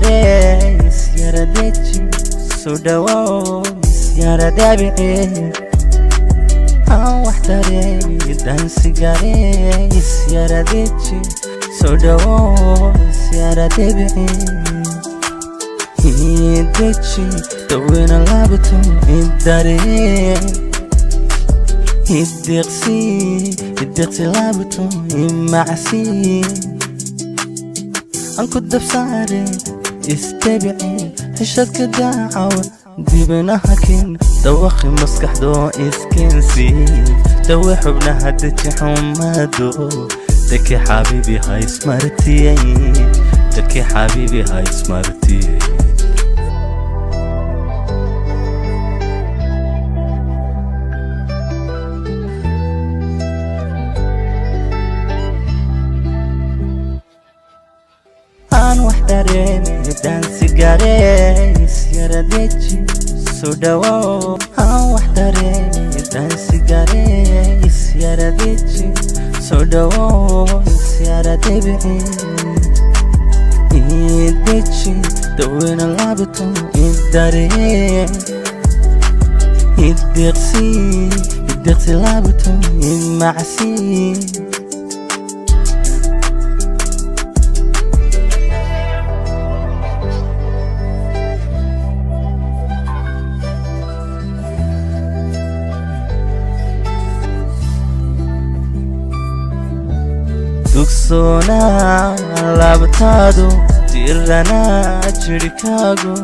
gaare isyara deji soo dhawow isyara dabici aan wax dareemi dansi gaare isyara deji soo dhawow isyara dabici deji daweyna laabto idare الدقسي لابتو معسي انكو الدفساري استبعي حشتك داعو ديبنا هكين دوخي مسكح دو اسكنسي دوي حبنا هدتي حمادو دكي حبيبي هاي سمرتي دكي حبيبي هاي سمرتي waxdareemi dansi gaare isyara deji soo dhawow aan waxdareemi dansi gaare isyara deji soo dhawow isyara dabici deji daweyna laabto idare الدقسي laabto macsi تكسونا لابتادو تيرنا شركاغو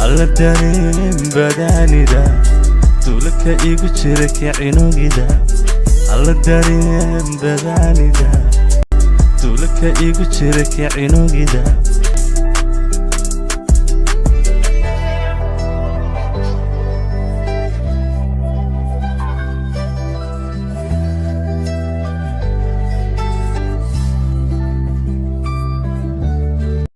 على دارين بداني دا تولك ايقو شرك عينوغي دا على دارين بداني دا تولك ايقو شرك عينوغي دا